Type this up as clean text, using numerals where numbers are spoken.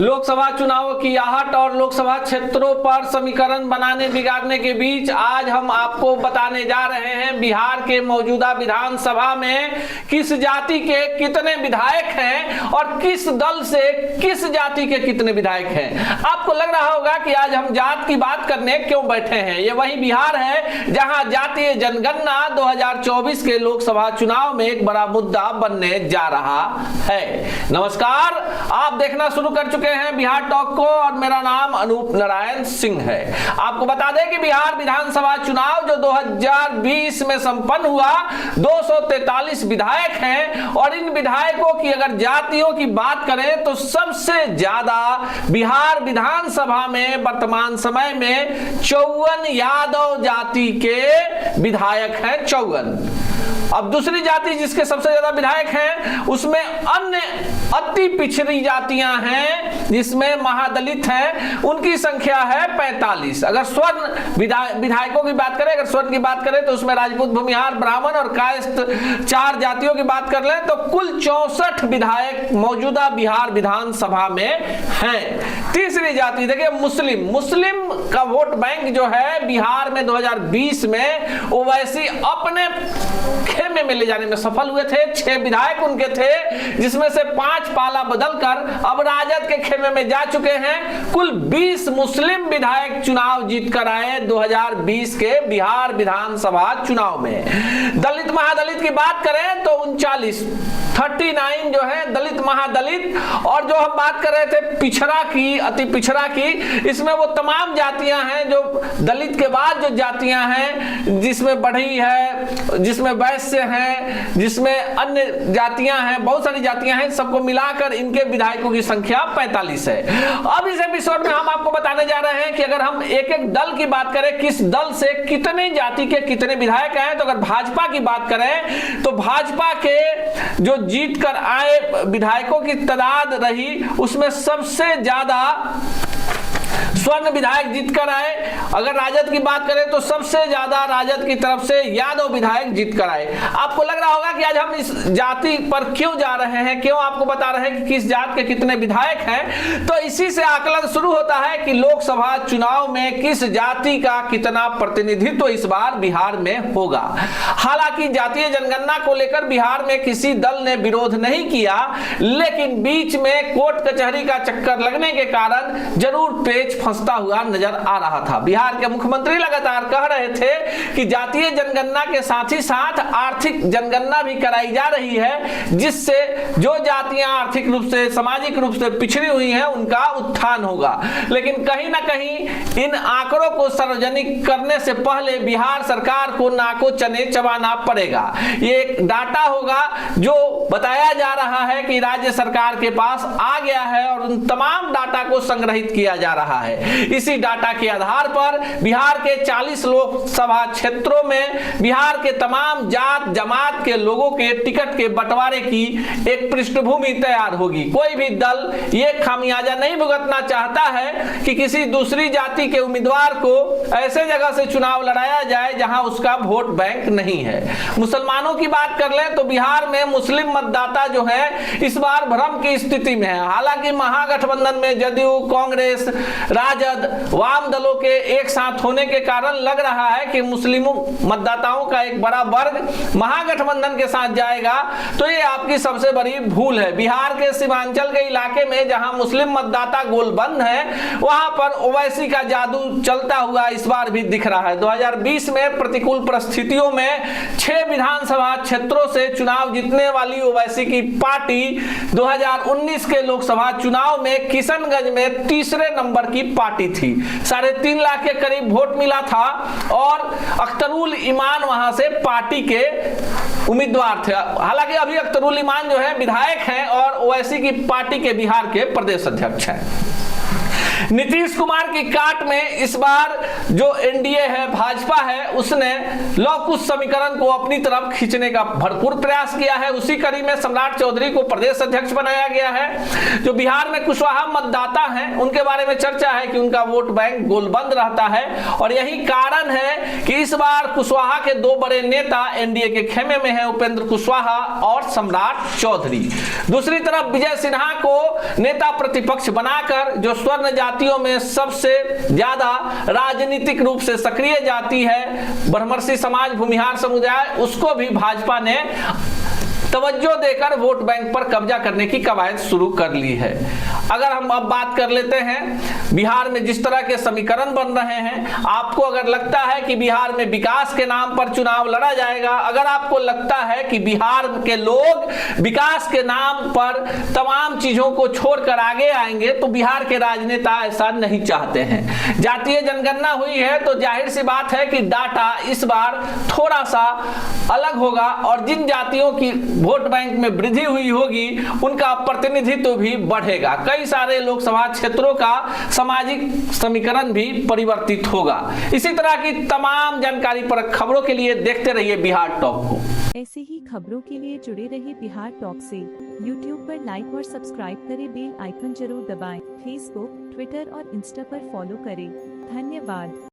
लोकसभा चुनावों की आहट और लोकसभा क्षेत्रों पर समीकरण बनाने बिगाड़ने के बीच आज हम आपको बताने जा रहे हैं बिहार के मौजूदा विधानसभा में किस जाति के कितने विधायक हैं और किस दल से किस जाति के कितने विधायक हैं। आपको लग रहा होगा कि आज हम जात की बात करने क्यों बैठे हैं। ये वही बिहार है जहां जातीय जनगणना 2024 के लोकसभा चुनाव में एक बड़ा मुद्दा बनने जा रहा है। नमस्कार, आप देखना शुरू कर चुके हैं बिहार टॉक को और मेरा नाम अनूप नारायण सिंह है। आपको बता दें कि बिहार विधानसभा चुनाव जो 2020 में संपन्न हुआ 243 विधायक हैं और इन विधायकों की अगर जातियों की बात करें तो सबसे ज्यादा बिहार विधानसभा में वर्तमान समय में 54 यादव जाति के विधायक हैं। 54। अब दूसरी जाति जिसके सबसे ज्यादा विधायक हैं उसमें अन्य अति पिछड़ी जातियां हैं जिसमें महादलित हैं, उनकी संख्या है 45। अगर स्वर्ण विधायकों की बात करें, अगर स्वर्ण की बात करें तो उसमें राजपूत, भूमिहार, ब्राह्मण और कायस्थ 4 जातियों की बात कर लें तो कुल 64 विधायक मौजूदा बिहार विधानसभा में हैं। तीसरी जाति देखिए मुस्लिम का वोट बैंक जो है बिहार में 2020 में ओवैसी अपने खेमे में ले जाने में सफल हुए थे। 6 विधायक उनके थे जिसमें से 5 पाला बदलकर अब राजद के खेमे में जा चुके हैं। कुल 20 मुस्लिम विधायक चुनाव जीत कर आए 2020 के बिहार विधानसभा चुनाव में। दलित महादलित की बात करें तो 39 जो है दलित महादलित, और जो हम बात कर रहे थे पिछड़ा की, अति पिछड़ा की, इसमें वो तमाम जातियां हैं जो दलित के बाद जो जातियां हैं जिसमें बढ़ई है, जिसमें वैश्य हैं, जिसमें अन्य जातियां हैं, बहुत सारी जातियां हैं, सबको मिलाकर इनके विधायकों की संख्या 45 है। अब इस एपिसोड में हम आपको बताने जा रहे हैं कि अगर हम एक एक दल की बात करें किस दल से कितने जाति के कितने विधायक हैं, तो अगर भाजपा की बात करें तो भाजपा के जो जीत कर आए विधायकों की तादाद रही उसमें सबसे ज्यादा स्वर्ण विधायक जीत कर आए। अगर राजद की बात करें तो सबसे ज्यादा राजद की तरफ से यादव विधायक जीत कर आए। आपको लग रहा होगा कि आज हम इस जाति पर क्यों जा रहे हैं, क्यों आपको बता रहे हैं कि किस जात के कितने विधायक हैं। तो इसी से आकलन शुरू होता है कि लोकसभा चुनाव में किस जाति का कितना प्रतिनिधित्व इस बार बिहार में होगा। हालांकि जातीय जनगणना को लेकर बिहार में किसी दल ने विरोध नहीं किया, लेकिन बीच में कोर्ट कचहरी का चक्कर लगने के कारण जरूर पेच फंसता हुआ नजर आ रहा था। बिहार के मुख्यमंत्री लगातार कह रहे थे कि जातीय जनगणना के साथ ही साथ आर्थिक जनगणना भी कराई जा रही है, जिससे जो जातियां आर्थिक रूप से, सामाजिक रूप से पिछड़ी हुई हैं उनका उत्थान होगा। लेकिन कहीं ना कहीं इन आंकड़ों को सार्वजनिक करने से पहले बिहार सरकार को नाको चने चबाना पड़ेगा। ये एक डाटा होगा जो बताया जा रहा है कि राज्य सरकार के पास आ गया है और उन तमाम डाटा को संग्रहित किया जा रहा है। इसी डाटा के आधार पर बिहार के 40 लोकसभा क्षेत्रों में बिहार के तमाम जात जमात के लोगों के टिकट के बंटवारे की एक पृष्ठभूमि तैयार होगी। कोई भी दल ये खामियाजा नहीं भुगतना चाहता है कि किसी दूसरी जाति के उम्मीदवार को ऐसे जगह से चुनाव लड़ाया जाए जहां उसका वोट बैंक नहीं है। मुसलमानों की बात कर लें तो बिहार में मुस्लिम मतदाता जो है इस बार भ्रम की स्थिति में है। हालांकि महागठबंधन में जदयू, कांग्रेस, राजद, वाम दलों के एक साथ होने के कारण लग रहा है कि मुस्लिम मतदाताओं का एक बड़ा वर्ग महागठबंधन के साथ जाएगा, तो ये आपकी सबसे बड़ी भूल है। बिहार के सीमांचल के इलाके में जहां मुस्लिम मतदाता गोलबंद है वहां पर ओवैसी का जादू चलता हुआ इस बार भी दिख रहा है। 2020 में प्रतिकूल परिस्थितियों में 6 विधानसभा क्षेत्रों से चुनाव जीतने वाली ओवैसी की पार्टी 2019 के लोकसभा चुनाव में किशनगंज में तीसरे नंबर की पार्टी थी। 3.5 लाख के करीब वोट मिला था और अख्तरुल ईमान वहां से पार्टी के उम्मीदवार थे। हालांकि अभी अख्तरुल ईमान जो है विधायक हैं और ओवैसी की पार्टी के बिहार के प्रदेश अध्यक्ष हैं। नीतीश कुमार की काट में इस बार जो एनडीए है, भाजपा है, उसने लौ कुश समीकरण को अपनी तरफ खींचने का भरपूर प्रयास किया है। उसी कड़ी में सम्राट चौधरी को प्रदेश अध्यक्ष बनाया गया है। जो बिहार में कुशवाहा मतदाता हैं, उनके बारे में चर्चा है कि उनका वोट बैंक गोलबंद रहता है और यही कारण है कि इस बार कुशवाहा के दो बड़े नेता एनडीए के खेमे में हैं, उपेंद्र कुशवाहा और सम्राट चौधरी। दूसरी तरफ विजय सिन्हा को नेता प्रतिपक्ष बनाकर जो स्वर्ण जातियों में सबसे ज्यादा राजनीतिक रूप से सक्रिय जाति है, ब्रह्मर्षि समाज, भूमिहार समुदाय, उसको भी भाजपा ने तवज्जो देकर वोट बैंक पर कब्जा करने की कवायद शुरू कर ली है। अगर हम अब बात कर लेते हैं बिहार में जिस तरह के समीकरण बन रहे हैं, आपको अगर लगता है कि बिहार में विकास के नाम पर चुनाव लड़ा जाएगा, अगर आपको लगता है कि बिहार के लोग विकास के नाम पर तमाम चीजों को छोड़कर आगे आएंगे, तो बिहार के राजनेता ऐसा नहीं चाहते हैं। जातीय जनगणना हुई है तो जाहिर सी बात है कि डाटा इस बार थोड़ा सा अलग होगा और जिन जातियों की वोट बैंक में वृद्धि हुई होगी उनका प्रतिनिधित्व भी बढ़ेगा। कई सारे लोकसभा क्षेत्रों का सामाजिक समीकरण भी परिवर्तित होगा। इसी तरह की तमाम जानकारी पर खबरों के लिए देखते रहिए बिहार टॉक को। ऐसे ही खबरों के लिए जुड़े रहिए बिहार टॉक से। यूट्यूब पर लाइक और सब्सक्राइब करें, बेल आइकन जरूर दबाएं। फेसबुक, ट्विटर और इंस्टा पर फॉलो करें। धन्यवाद।